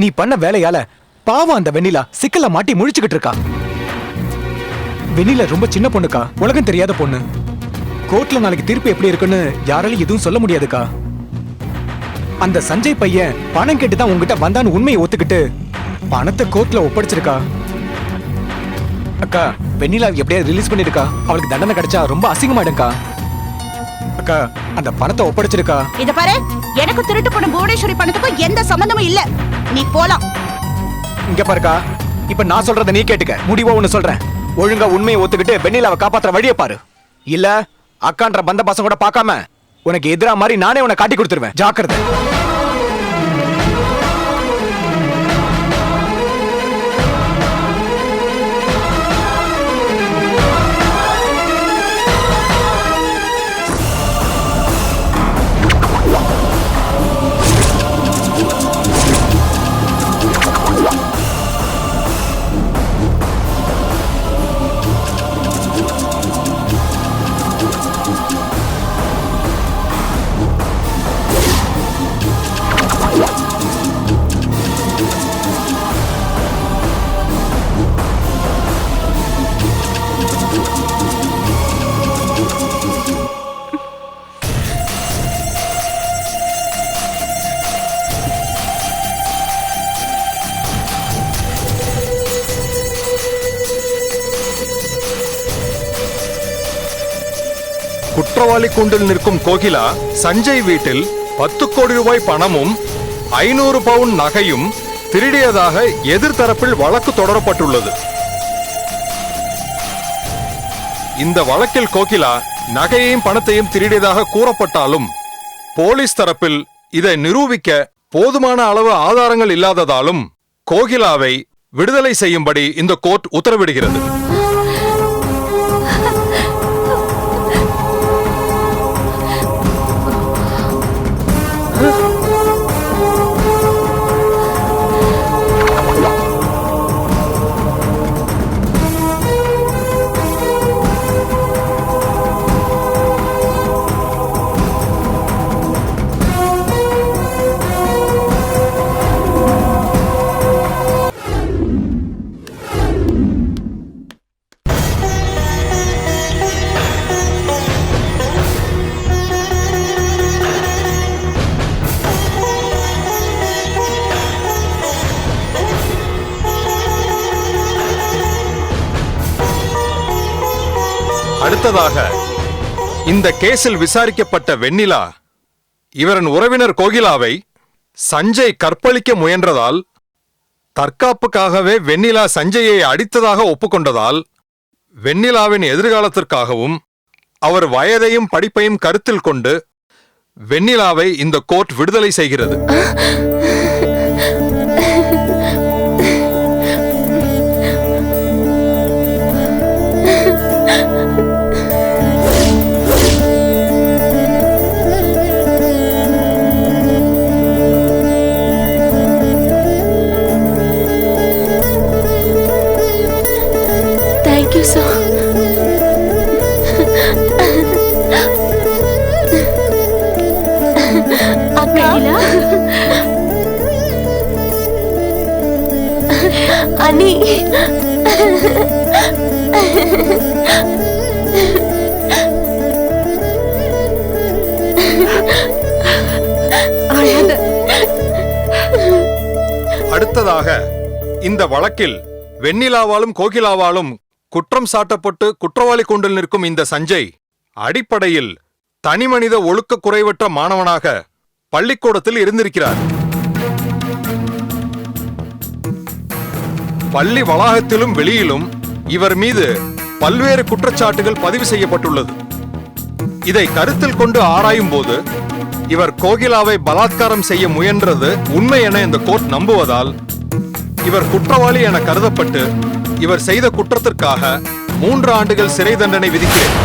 நீ பண்ண வேலையால பாவம் அந்த வெண்ணிலா சிக்கல மாட்டி முழிச்சுக்கிட்டு இருக்கா. வெண்ணிலா ரொம்ப சின்ன பொண்ணுக்கா, உலகம் தெரியாத பொண்ணு. கோர்ட்ல நாளைக்கு தீர்ப்பு எப்படி இருக்குன்னு யாராலையும் எதுவும் சொல்ல முடியாதுக்கா. அந்த சஞ்சய் பையன் பணம் கேட்டு தான் உங்ககிட்ட வந்தான்னு உண்மையை ஒத்துக்கிட்டு பணத்தை கோர்ட்ல ஒப்படைச்சிருக்கா. அக்கா, வெண்ணிலா எப்படியாவது ரிலீஸ் பண்ணிருக்கா. அவளுக்கு தண்டனை கிடைச்சா ரொம்ப அசிங்கமாயிடுக்கா. அக்கா, அந்த பணத்தை ஒப்படைச்சிருக்கா. இத பாரு, எனக்கு திருட்டு போன புவனேஸ்வரி பணத்துக்கும் எந்த சம்பந்தமும் இல்ல. நீ போலாம். இங்க பாருக்கா, இப்ப நான் சொல்றத நீ கேட்டுக்க. முடிவா ஒண்ணு சொல்றேன். ஒழுங்கா உண்மையை ஒத்துக்கிட்டு வெண்ணிலாவை காப்பாத்துற வழியை பாரு. இல்ல அக்கான்ற பந்த பாசம் கூட பார்க்காம உனக்கு எதிரா மாதிரி நானே உன்னை காட்டி கொடுத்துருவேன். ஜாக்கிரதை. குற்றவாளி கூண்டில் நிற்கும் கோகிலா சஞ்சய் வீட்டில் 10 கோடி ரூபாய் பணமும் 500 பவுன் நகையும் திருடியதாக எதிர்த்தரப்பில் வழக்கு தொடரப்பட்டுள்ளது. இந்த வழக்கில் கோகிலா நகையையும் பணத்தையும் திருடியதாக கூறப்பட்டாலும் போலீஸ் தரப்பில் இதை நிரூபிக்க போதுமான அளவு ஆதாரங்கள் இல்லாததாலும் கோகிலாவை விடுதலை செய்யும்படி இந்த கோர்ட் உத்தரவிடுகிறது. அடுத்ததாக இந்த கேஸில் விசாரிக்கப்பட்ட வெண்ணிலா இவரின் உறவினர் கோகிலாவை சஞ்சய் கற்பழிக்க முயன்றதால் தற்காப்புக்காகவே வெண்ணிலா சஞ்சயை அடித்ததாக ஒப்புக்கொண்டதால் வெண்ணிலாவின் எதிர்காலத்திற்காகவும் அவர் வயதையும் படிப்பையும் கருத்தில் கொண்டு வெண்ணிலாவை இந்த கோர்ட் விடுதலை செய்கிறது. அனி, அடுத்ததாக இந்த வழக்கில் வெண்ணிலாவாலும் கோகிலாவாலும் குற்றம் சாட்டப்பட்டு குற்றவாளி கூண்டில் நிற்கும் இந்த சஞ்சய் அடிப்படையில் தனிமனித ஒழுக்க குறைவற்ற மாணவனாக பள்ளிக்கூடத்தில் இருந்திருக்கிறார். பள்ளி வளாகத்திலும் வெளியிலும் இவர் மீது பல்வேறு குற்றச்சாட்டுகள் பதிவு செய்யப்பட்டுள்ளது. இதை கருத்தில் கொண்டு ஆராயும் போது இவர் கோகிலாவை பலாத்காரம் செய்ய முயன்றது உண்மை என இந்த கோர்ட் நம்புவதால் இவர் குற்றவாளி என கருதப்பட்டு இவர் செய்த குற்றத்திற்காக 3 ஆண்டுகள் சிறை தண்டனை விதிக்கிறேன்.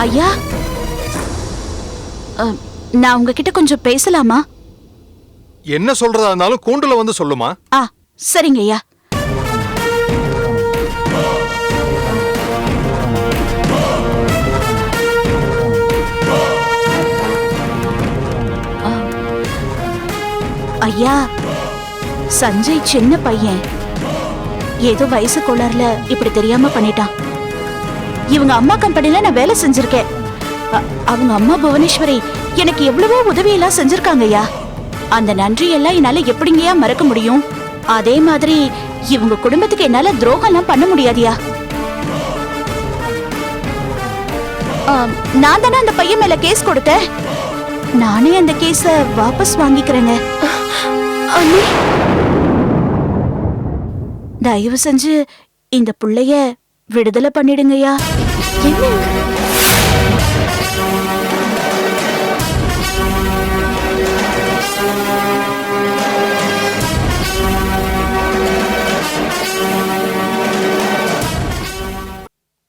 ஐயா, நான் உங்ககிட்ட கொஞ்சம் பேசலாமா? என்ன சொல்றதா இருந்தாலும் கூண்டுல வந்து சொல்லுமா. சரிங்க ஐயா. ஐயா, சஞ்சய் சின்ன பையன், ஏதோ வயசு கோளாறுல இப்படி தெரியாம பண்ணிட்டான். இவங்க அம்மா கம்பெனில நான் வேலை செஞ்சிருக்கேன். அவங்க அம்மா புவனேஸ்வரி எனக்கு எவ்வளவோ உதவி எல்லாம் செஞ்சிருக்காங்க ஐயா. அந்த நன்றி எல்லாம் என்னால எப்படிங்கயா மறக்க முடியும்? அதே மாதிரி இவங்க குடும்பத்துக்கு என்னால துரோகம் எல்லாம் பண்ண முடியாதியா. நான் தானே அந்த பையன் மேல கேஸ் கொடுத்தேன். நானே அந்த கேஸ வாபஸ் வாங்கிக்கிறேங்க. தயவு செஞ்சு இந்த புள்ளைய விடுதலை பண்ணிடுங்கய்யா. என்ன?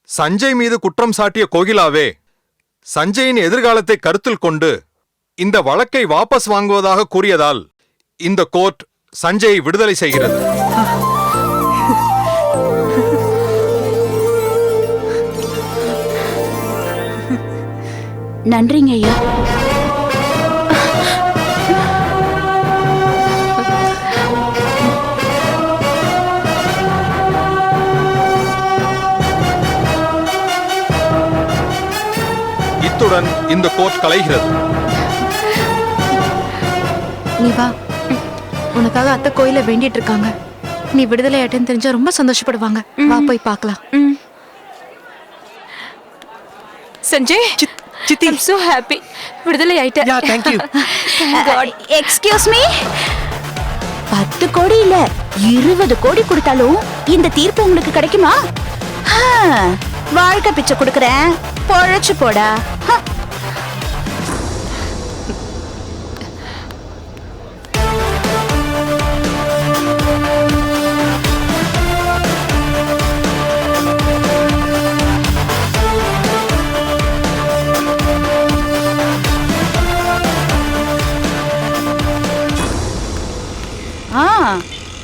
சஞ்சய் மீது குற்றம் சாட்டிய கோகிலாவே சஞ்சயின் எதிர்காலத்தை கருத்தில் கொண்டு இந்த வழக்கை வாபஸ் வாங்குவதாக கூறியதால் இந்த கோர்ட் சஞ்சயை விடுதலை செய்கிறது. நன்றிங்க ஐயா. இத்துடன் இந்த கோர்ட் கலைகிறது. நீ வா, உனக்காக அத்தை கோயில வேண்டிட்டு இருக்காங்க. நீ விடுதலை ஆயிட்டேன்னு தெரிஞ்சா ரொம்ப சந்தோஷப்படுவாங்க. வா போய் பார்க்கலாம். சஞ்சய், சித்தி, I'm so happy. விடுதலை ஆயிட்ட. Yeah, thank you. Excuse me. 10 கோடி இல்ல 20 கோடி கொடுத்தாலும் இந்த தீர்ப்பு உங்களுக்கு கிடைக்குமா? வாழ்க்கை பிச்சை கொடுக்கறேன், பொழைச்சு போடா.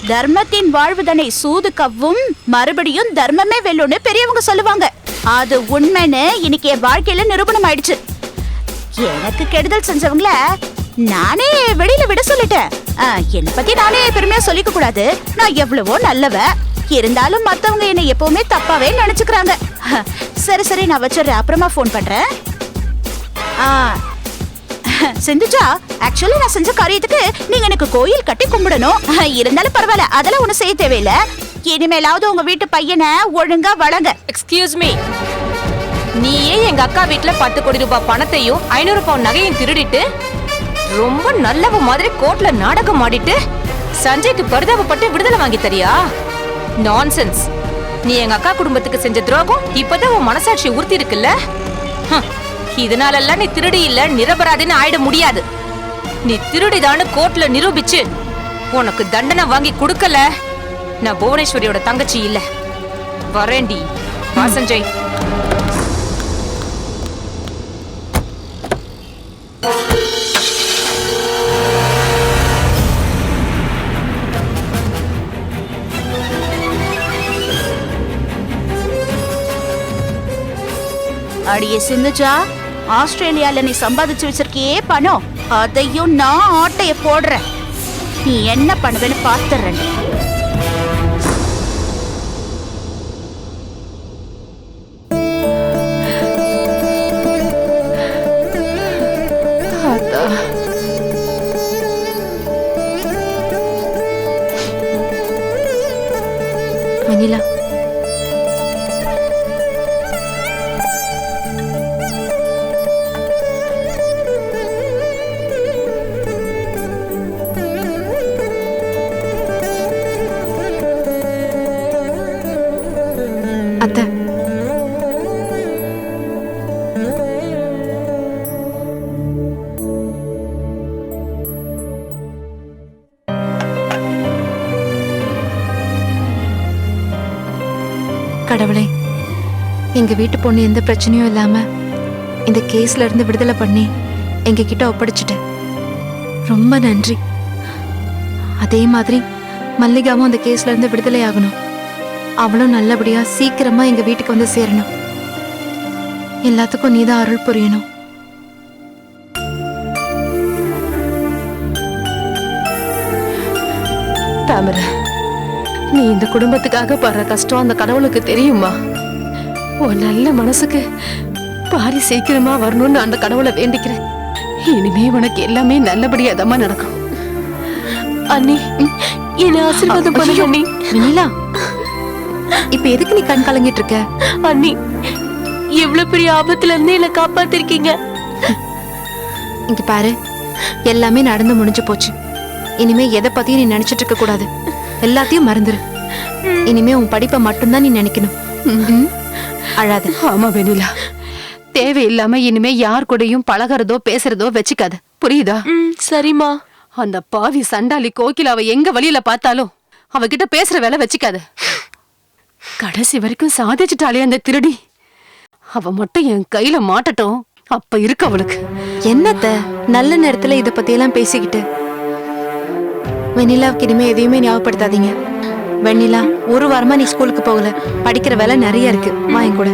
தர்மத்தின் வாழ்வுதனை சூது கவ்வும், மறுபடியும் தர்மமே வெல்லும்னு பெரியவங்க சொல்லுவாங்க. அது உண்மைன்னு இன்னைக்கு என் வாழ்க்கையில நிரூபணம் ஆயிடுச்சு. எனக்கு கெடுதல் செஞ்சவங்கள நானே வெளியில விட சொல்லிட்டேன். என்னை பத்தி நானே பெருமையா சொல்லிக்க கூடாது. நான் எவ்வளவோ நல்லவ, இருந்தாலும் மத்தவங்க என்ன எப்பவுமே தப்பாவே நினைச்சுக்கிறாங்க. சரி சரி, நான் வச்சிடுறேன், அப்புறமா போன் பண்றேன். சிந்துஜா, ஆக்சுவலி நான் செஞ்ச காரியத்துக்கு நீங்க எனக்கு கோயில் கட்டி கும்பிடணும். இருந்தாலும் பரவாயில்ல, அதெல்லாம் ஒண்ணு செய்ய தேவையில்ல. இனிமேலாவது உங்க வீட்டு பையனை ஒழுங்கா வளங்க. எக்ஸ்கியூஸ் மீ, நீயே எங்க அக்கா வீட்டுல 10 கோடி ரூபாய் பணத்தையும் 500 பவுன் நகையும் திருடிட்டு ரொம்ப நல்லவ மாதிரி கோர்ட்ல நாடகம் ஆடிட்டு சஞ்சய்க்கு பரிதாபப்பட்டு விடுதலை வாங்கி தரியா? நான்சென்ஸ். நீ எங்க அக்கா குடும்பத்துக்கு செஞ்ச துரோகம் இப்பதான் உன் மனசாட்சி உறுத்தி இருக்குல்ல. இதனாலெல்லாம் நீ திருடி இல்ல நிரபராதின்னு ஆயிட முடியாது. நீ திருடிதான்னு கோர்ட்ல நிரூபிச்சு உனக்கு தண்டனை வாங்கி கொடுக்கல, நான் புவனேஸ்வரியோட தங்கச்சி இல்ல. வரேண்டி. வா சஞ்சய். அடியே சிந்துஜா, ஆஸ்திரேலியால நீ சம்பாதிச்சு வச்சிருக்கியே பணம், அதையும் நான் ஆட்டைய போடுறேன். நீ என்ன பண்ணுவேன்னு பாத்துறேன். அனிலா, அத்தை, கடவுளே, எங்க வீட்டு பொண்ணு எந்த பிரச்சனையும் இல்லாம இந்த கேஸ்ல இருந்து விடுதலை பண்ணி எங்க கிட்ட ஒப்படைச்சிட்ட. ரொம்ப நன்றி. அதே மாதிரி மல்லிகாவும் அந்த கேஸ்ல இருந்து விடுதலை ஆகணும். அவளும் நல்லபடியா சீக்கிரமா எங்க வீட்டுக்கு வந்து சேரணும். எல்லாத்துக்கும் நீதான் அருள் புரியணும். தாமரை, நீ இந்த குடும்பத்துக்காக படுற கஷ்டம் அந்த கடவுளுக்கு தெரியுமா? உன் நல்ல மனசுக்கு பாரி சீக்கிரமா வரணும்னு அந்த கடவுளை வேண்டிக்கிறேன். இனிமே உனக்கு எல்லாமே நல்லபடியாதமா நடக்கும். அண்ணி, என்ன ஆசீர்வாதம் பண்ணுங்க அண்ணி. வெண்ணிலா, இப்ப எதுக்கு நீ கண் கலங்கிட்டு இருக்க? அண்ணி, எவ்வளவு பெரிய ஆபத்துல இருந்து என்ன காப்பாத்திருக்கீங்க. இங்க பாரு, எல்லாமே நடந்து முடிஞ்சு போச்சு. இனிமே எதை பத்தியும் நீ நினைச்சிட்டு இருக்க கூடாது. எல்லாத்தையும் மறந்துரு. இனிமே உன் படிப்பை மட்டும்தான் நீ நினைக்கணும். அழாத. ஆமா வெண்ணிலா, தேவையில்லாம இனிமே யார் கூடயும் பழகிறதோ பேசுறதோ வச்சுக்காத, புரியுதா? சரிம்மா. அந்த பாவி சண்டாளி கோகிலாவை எங்க வழியில பார்த்தாலும் அவகிட்ட பேசுற வேலை வச்சுக்காத. கடைசி வரைக்கும் சாதிச்சுட்டாளே அந்த திருடி. அவ மட்டும் என் கையில மாட்டட்டும், அப்ப இருக்கு அவளுக்கு. என்னத்த நல்ல நேரத்துல இத பத்தி எல்லாம் பேசிக்கிட்டு? வெண்ணிலாவுக்கு இனிமே எதையுமே ஞாபகப்படுத்தாதீங்க. வெண்ணிலா, ஒரு வாரமா நீ ஸ்கூலுக்கு போகல. படிக்கிற வேலை நிறைய இருக்கு. வாங்க கூட.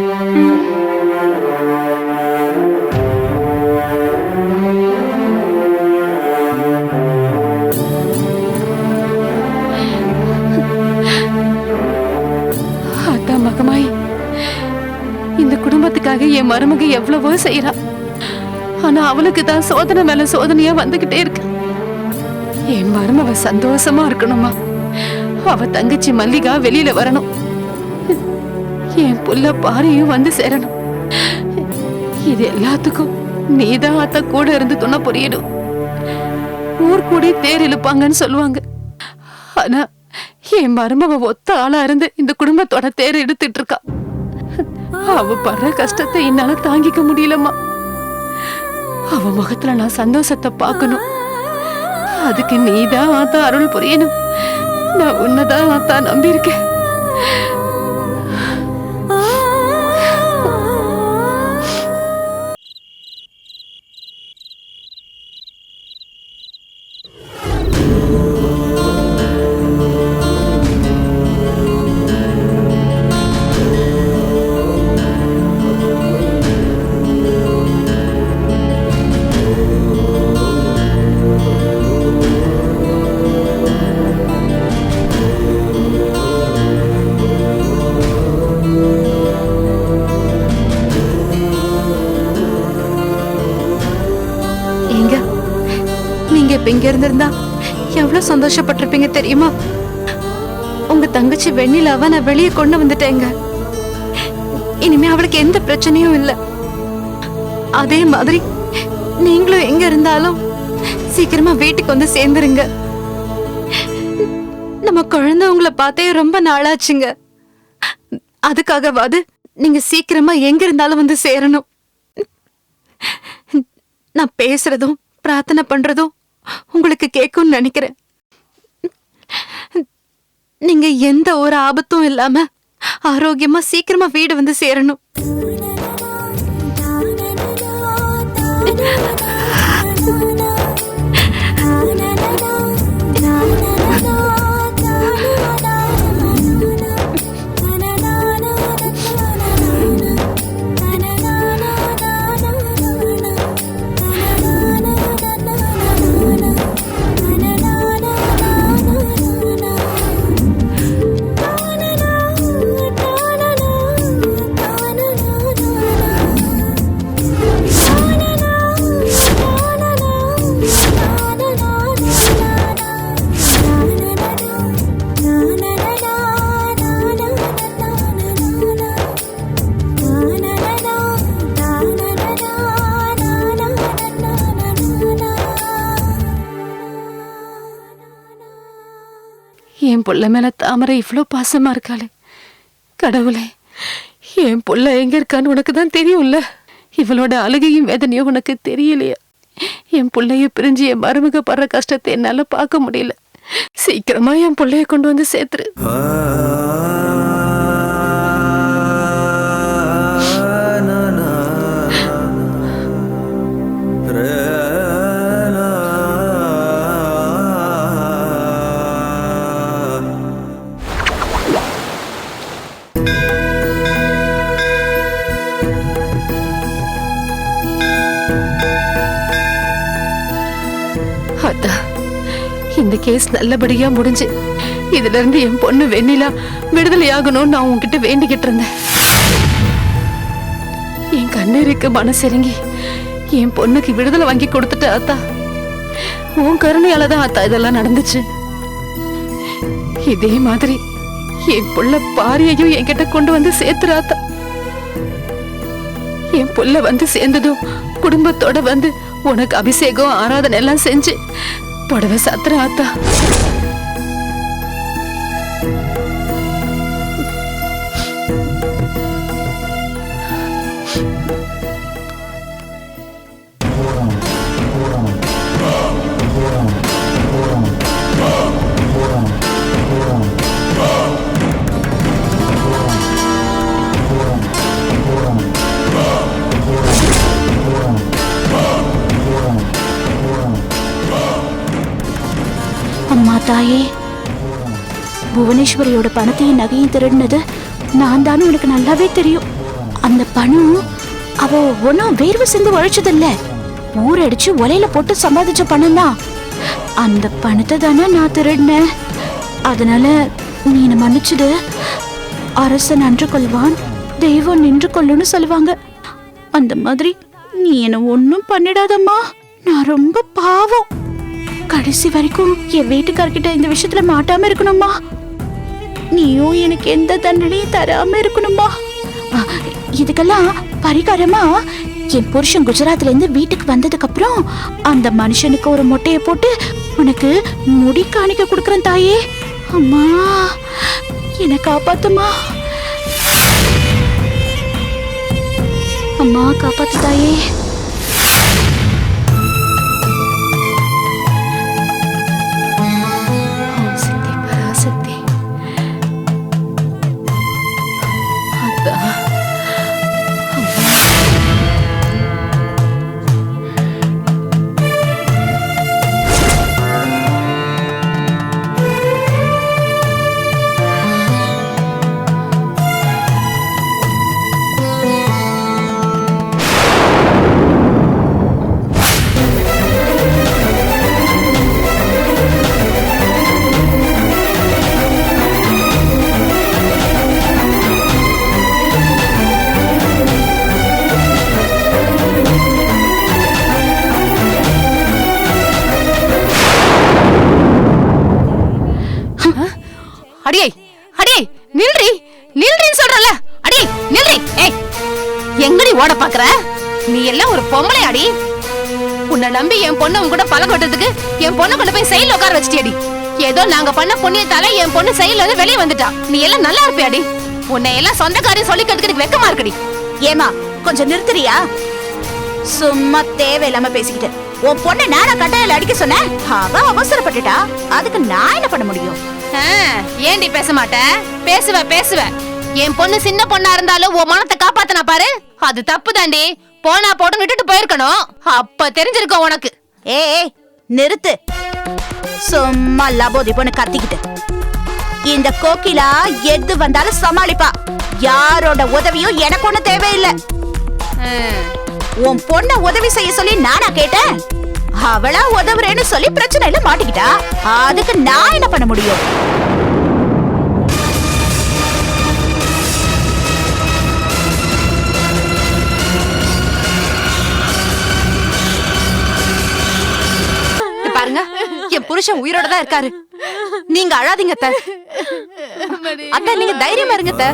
அதான் மகமாய், இந்த குடும்பத்துக்காக என் மருமக எவ்வளவோ செய்யறா. ஆனா அவளுக்கு தான் சோதனை மேல சோதனையா வந்துகிட்டே இருக்கு. என் மருமவ சந்தோஷமா இருக்கணுமா? அவ தங்கச்சி மல்லிகா வெளியில வரணும். என் புள்ள பாரியும் வந்து சேரணும். இது எல்லாத்துக்கும் நீதான் அத்த கூட இருந்து துணை புரியணும். ஊர் கூடி தேர் இழுப்பாங்கன்னு சொல்லுவாங்க. ஆனா என் மருமவ ஒத்த ஆளா இருந்து இந்த குடும்பத்தோட தேர் எடுத்துட்டு இருக்கா. அவ படுற கஷ்டத்தை என்னால தாங்கிக்க முடியலம்மா. அவ முகத்துல நான் சந்தோஷத்தை பார்க்கணும். அதுக்கு நீதான் ஆத்தா அருள் புரியணும். நான் உன்னதான் ஆத்தா நம்பியிருக்கேன். இப்ப இங்க இருந்திருந்தா எவ்வளவு சந்தோஷப்பட்டிருப்பீங்க தெரியுமா? உங்க தங்கச்சி வெண்ணிலாவை நான் வெளியே கொண்டு வந்துட்டேங்க. இனிமே அவளுக்கு எந்த பிரச்சனையும் இல்லை. அதே மாதிரி நீங்களும் எங்க இருந்தாலும் சீக்கிரமா வீட்டுக்கு வந்து சேர்ந்துருங்க. நம்ம குழந்தை உங்களை பார்த்தே ரொம்ப நாளாச்சுங்க. அதுக்காகவாது நீங்க சீக்கிரமா எங்க இருந்தாலும் வந்து சேரணும். நான் பேசுறதும் பிரார்த்தனை பண்றதும் உங்களுக்கு கேட்கும்னு நினைக்கிறேன். நீங்க எந்த ஒரு ஆபத்தும் இல்லாம ஆரோக்கியமா சீக்கிரமா வீடு வந்து சேரணும். என் புள்ள மேல தாமரை இவ்வளோ பாசமா இருக்காளே கடவுளே, என் புள்ள எங்க இருக்கான்னு உனக்கு தான் தெரியும்ல. இவளோட அழுகையும் வேதனையும் உனக்கு தெரியலையா? என் புள்ளைய பிரிஞ்சு என் மருமக படுற கஷ்டத்தை என்னால பார்க்க முடியல. சீக்கிரமா என் புள்ளைய கொண்டு வந்து சேர்த்துரு. கேஸ் நல்லபடியா முடிஞ்சு இதுல இருந்து என் பொண்ணு வெண்ணிலா விடுதலை ஆகணும்னு நான் உன்கிட்ட வேண்டிக்கிட்டு இருந்தேன். என் கண்ணீருக்கு மனசிறங்கி என் பொண்ணுக்கு விடுதலை வாங்கி கொடுத்துட்ட ஆத்தா. உன் கருணையாலதான் ஆத்தா இதெல்லாம் நடந்துச்சு. இதே மாதிரி என் புள்ள பாரியையும் என்கிட்ட கொண்டு வந்து சேர்த்துறாத்தா. என் புள்ள வந்து சேர்ந்ததும் குடும்பத்தோட வந்து உனக்கு அபிஷேகம் ஆராதனை எல்லாம் செஞ்சு புடவை சாத்துற ஆத்தா. அம்மா தாயே, புவனேஸ்வரியோட பணத்தையும் நகையும் திருடினது நான் தானே உனக்கு நல்லாவே தெரியும். அந்த பணம் அவ ஒன்னும் வேர்வை சிந்து உழைச்சதில்ல, ஊரடிச்சு ஒலையில போட்டு சம்பாதிச்ச பணம் தான். அந்த பணத்தை தானே நான் திருடினேன். அதனால நீ என்னை மன்னிச்சுடு. அரசன் அன்று கொள்வான், தெய்வம் நின்று கொள்ளுன்னு சொல்லுவாங்க. அந்த மாதிரி நீ என்ன ஒன்னும் பண்ணிடாதம்மா. நான் ரொம்ப பாவம். கடைசி வரைக்கும் என் வீட்டுக்காரர்கிட்ட இந்த விஷயத்துல மாட்டாம இருக்கணுமா? நீயும் எனக்கு எந்த தண்டனையும் தராம இருக்கணுமா? இதுக்கெல்லாம் பரிகாரமா என் புருஷன் குஜராத்ல இருந்து வீட்டுக்கு வந்ததுக்கு அப்புறம் அந்த மனுஷனுக்கு ஒரு மொட்டைய போட்டு உனக்கு முடி காணிக்க கொடுக்கறேன் தாயே. அம்மா, என்னை காப்பாத்துமா. அம்மா, காப்பாத்து தாயே. அடியே அடியே, நில்றி நில்றின்னு சொல்றல. அடியே நில்றி. ஏய், எங்கடி ஓட பாக்குற? நீ எல்லாம் ஒரு பொம்பளை அடி. உன்னை நம்பி என் பொண்ணு உன் கூட பழக விட்டதுக்கு என் பொண்ணு கொண்டு போய் செயல் உட்கார வச்சிட்டியடி. ஏதோ நாங்க பண்ண புண்ணியத்தால என் பொண்ணு செயல்ல இருந்து வெளியே வந்துட்டா. நீ எல்லாம் நல்லா இருப்பியாடி? உன்னை எல்லாம் சொந்தக்காரையும் சொல்லிக்கிறதுக்கு எனக்கு வெக்கமா இருக்குடி. ஏமா, கொஞ்சம் நிறுத்துறியா? சும்மா தேவையில்லாம பேசிக்கிட்டு உன் பொண்ணு நானா கட்டையில அடிக்க சொன்னேன். அவ அவசரப்பட்டுட்டா, அதுக்கு நான் என்ன பண்ண முடியும்? ஏண்டி பேச மாட்ட? பேசுவ பேசுவ. என் பொண்ணு சின்ன பொண்ணா இருந்தாலும் உன் மனத்தை காப்பாத்தனா பாரு, அது தப்பு தாண்டி. போனா போட்டு விட்டுட்டு போயிருக்கணும். அப்ப தெரிஞ்சிருக்கும் உனக்கு. ஏய், நிறுத்து. சும்மா லபோதி பொண்ணு கத்திக்கிட்டு. இந்த கோகிலா எது வந்தாலும் சமாளிப்பா. யாரோட உதவியும் எனக்கு ஒண்ணு தேவையில்லை. உன் பொண்ண உதவி செய்ய சொல்லி நானா கேட்டேன்? அவளா உதவுறேன்னு சொல்லி பிரச்சனையில மாட்டிக்கிட்டா. அதுக்கு நான் என்ன பண்ண முடியும்? பாருங்க, என் புருஷன் உயிரோட தான் இருக்காரு. நீங்க அழாதீங்க அத்தை. அத்தை, நீங்க தைரியமா இருங்க அத்தை.